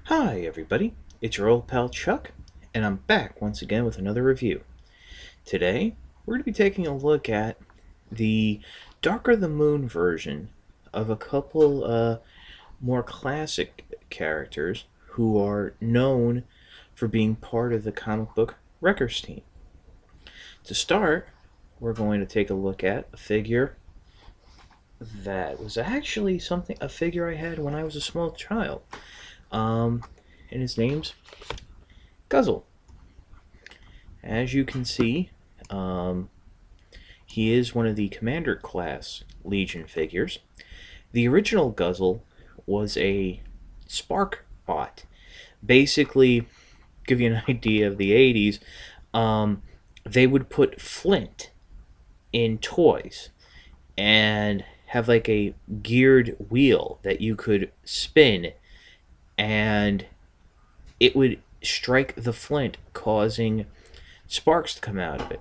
Hi everybody, it's your old pal Chuck, and I'm back once again with another review. Today, we're going to be taking a look at the Darker the Moon version of a couple more classic characters who are known for being part of the comic book Wreckers team. To start, we're going to take a look at a figure that was actually a figure I had when I was a small child. Um, and his name's Guzzle. As you can see, um, he is one of the Commander class Legion figures. The original Guzzle was a spark bot. Basically, give you an idea of the 80s, they would put flint in toys and have like a geared wheel that you could spin, and it would strike the flint, causing sparks to come out of it.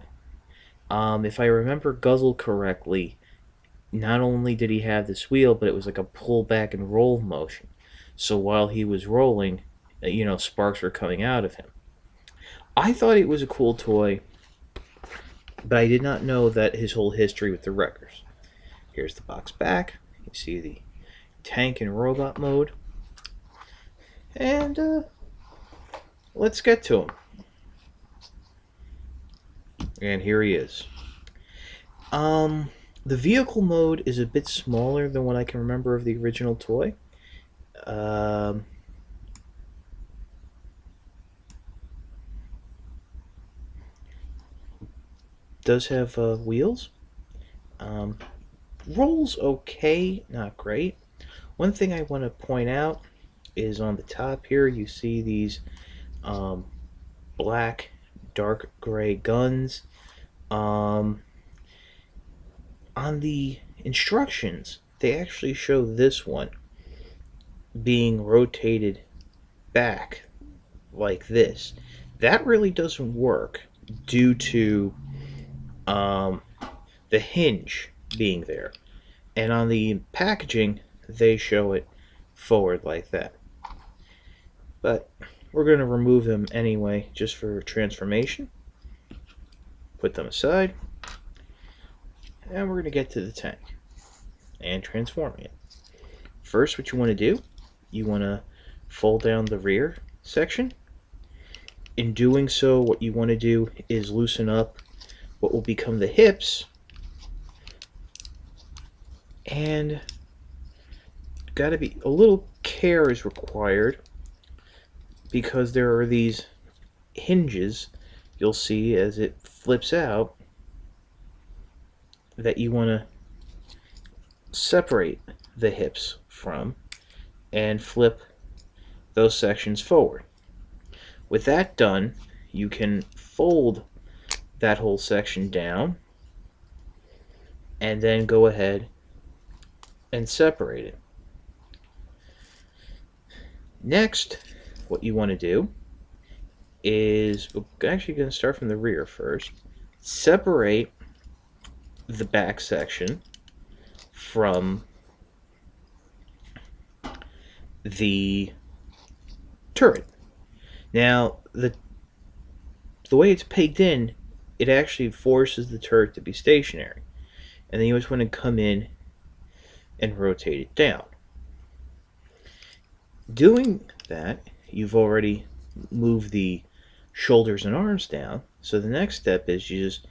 If I remember Guzzle correctly, not only did he have this wheel, but it was like a pull back and roll motion. So while he was rolling, sparks were coming out of him. I thought it was a cool toy, but I did not know that his whole history with the Wreckers. Here's the box back. You see the tank and robot mode. And let's get to him. And here he is. The vehicle mode is a bit smaller than what I can remember of the original toy. Does have wheels. Rolls okay, not great. One thing I want to point out is on the top here you see these black, dark gray guns. On the instructions, they actually show this one being rotated back like this. That really doesn't work due to the hinge being there. And on the packaging, they show it forward like that. But we're going to remove them anyway, just for transformation. Put them aside. And we're going to get to the tank and transforming it. First, what you want to do, you want to fold down the rear section. In doing so, what you want to do is loosen up what will become the hips, and gotta be a little care is required because there are these hinges you'll see as it flips out that you want to separate the hips from and flip those sections forward. With that done, you can fold that whole section down and then go ahead and separate it. Next, what you want to do is, we're actually going to start from the rear first. Separate the back section from the turret. Now, the way it's pegged in, it actually forces the turret to be stationary. And then you just want to come in and rotate it down. Doing that, you've already moved the shoulders and arms down. So the next step is you just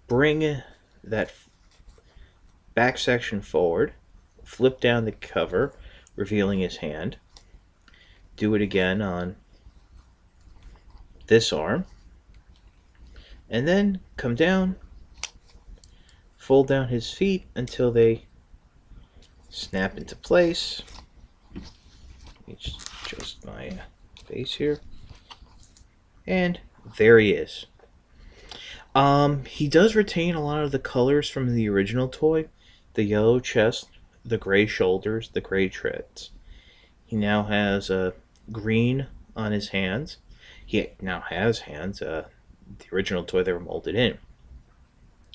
bring that back section forward, flip down the cover, revealing his hand. Do it again on this arm. And then come down, fold down his feet until they snap into place. Let me just adjust my face here. And there he is. He does retain a lot of the colors from the original toy. The yellow chest, the gray shoulders, the gray treads. He now has green on his hands. He now has hands. The original toy, they were molded in.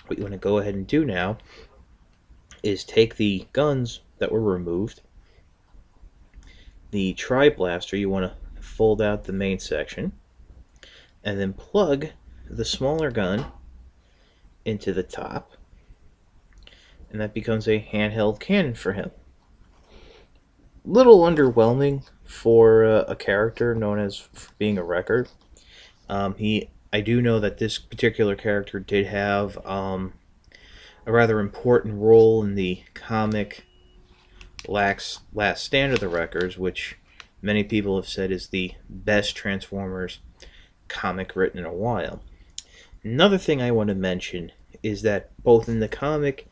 What you want to go ahead and do now is take the guns that were removed. The tri-blaster, you want to fold out the main section, and then plug the smaller gun into the top, and that becomes a handheld cannon for him. Little underwhelming for a character known as being a record. I do know that this particular character did have a rather important role in the comic Last Stand of the Records, which many people have said is the best Transformers comic written in a while. Another thing I want to mention is that both in the comic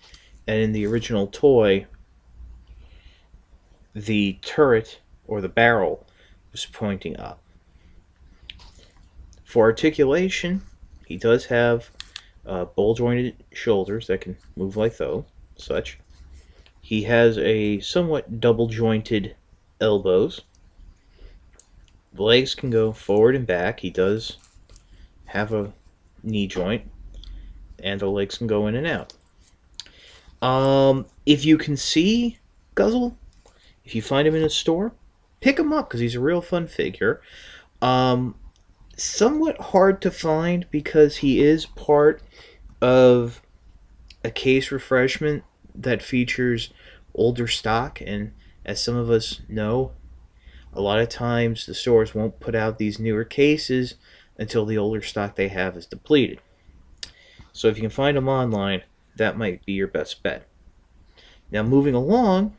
and in the original toy, the turret or the barrel was pointing up. For articulation, he does have ball-jointed shoulders that can move like such. He has a somewhat double-jointed elbows. The legs can go forward and back. He does have a knee joint, and the legs can go in and out. If you can see Guzzle, if you find him in a store, pick him up because he's a real fun figure. Somewhat hard to find because he is part of a case refreshment that features older stock, and as some of us know, a lot of times the stores won't put out these newer cases until the older stock they have is depleted. So if you can find them online, that might be your best bet. Now moving along,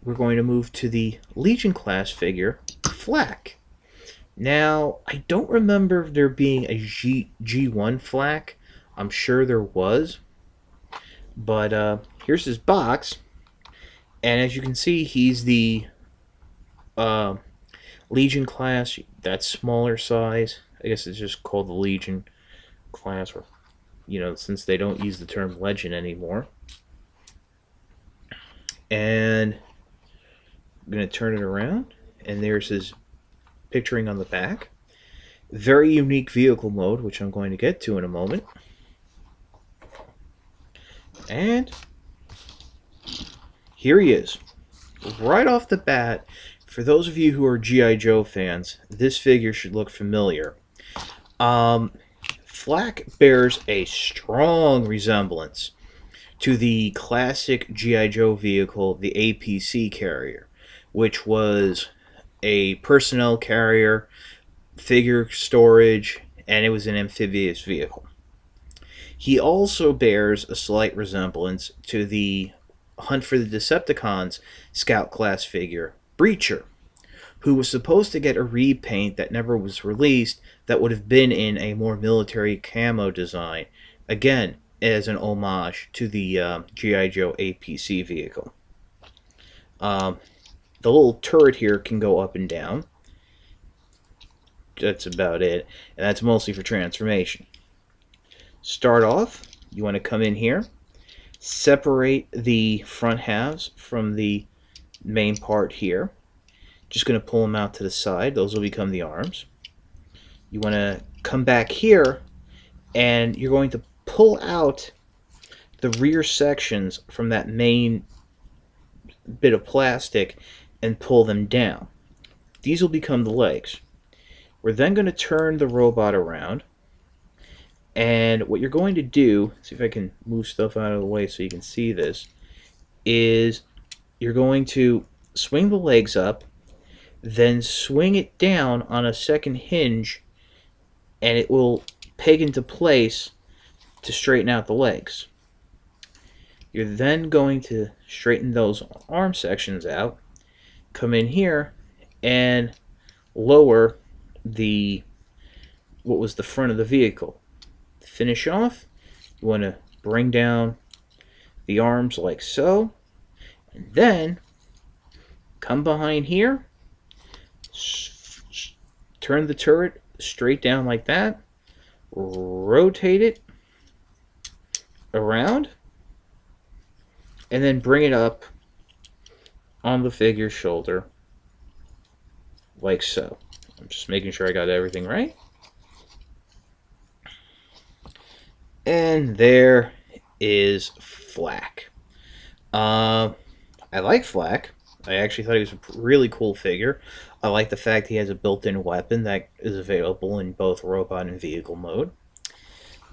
we're going to move to the Legion class figure, Flak. Now, I don't remember there being a G1 Flak. I'm sure there was. But here's his box. And as you can see, he's the Legion class, that smaller size. I guess it's just called the Legion class, or, you know, since they don't use the term Legend anymore. And I'm going to turn it around, and there's his picturing on the back. Very unique vehicle mode, which I'm going to get to in a moment. And here he is. Right off the bat, for those of you who are G.I. Joe fans, this figure should look familiar. Flak bears a strong resemblance to the classic G.I. Joe vehicle, the APC carrier, which was a personnel carrier, figure storage, and it was an amphibious vehicle. He also bears a slight resemblance to the Hunt for the Decepticons Scout class figure, Breacher, who was supposed to get a repaint that never was released that would have been in a more military camo design, again, as an homage to the G.I. Joe APC vehicle. The little turret here can go up and down. That's about it, and that's mostly for transformation. Start off, you want to come in here, separate the front halves from the main part here. Just going to pull them out to the side. Those will become the arms. You want to come back here, and you're going to pull out the rear sections from that main bit of plastic and pull them down. These will become the legs. We're then going to turn the robot around, and what you're going to do, see if I can move stuff out of the way so you can see this, is you're going to swing the legs up, then swing it down on a second hinge, and it will peg into place to straighten out the legs. You're then going to straighten those arm sections out, come in here, and lower what was the front of the vehicle. To finish off, you want to bring down the arms like so, and then come behind here, turn the turret straight down like that, rotate it around, and then bring it up on the figure's shoulder like so. I'm just making sure I got everything right. And there is Flak. I like Flak. I actually thought he was a really cool figure. I like the fact he has a built-in weapon that is available in both robot and vehicle mode.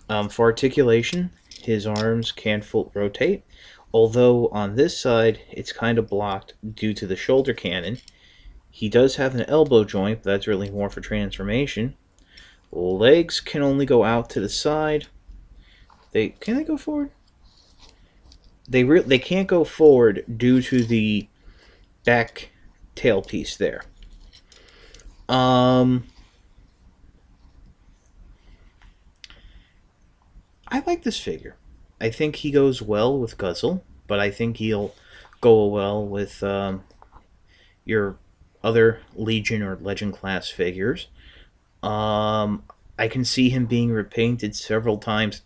For articulation, his arms can full rotate, although on this side it's kind of blocked due to the shoulder cannon. He does have an elbow joint, but that's really more for transformation. Legs can only go out to the side. Can they go forward? They can't go forward due to the back tailpiece there. I like this figure. I think he goes well with Guzzle, but I think he'll go well with your other Legion or Legend class figures. I can see him being repainted several times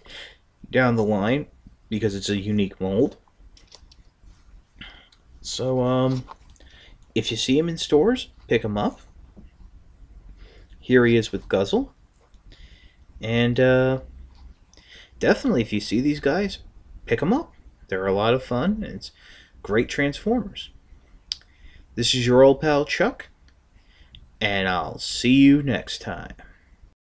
down the line because it's a unique mold. So, if you see him in stores, pick him up. Here he is with Guzzle. And definitely, if you see these guys, pick them up. They're a lot of fun, and it's great Transformers. This is your old pal Chuck, and I'll see you next time.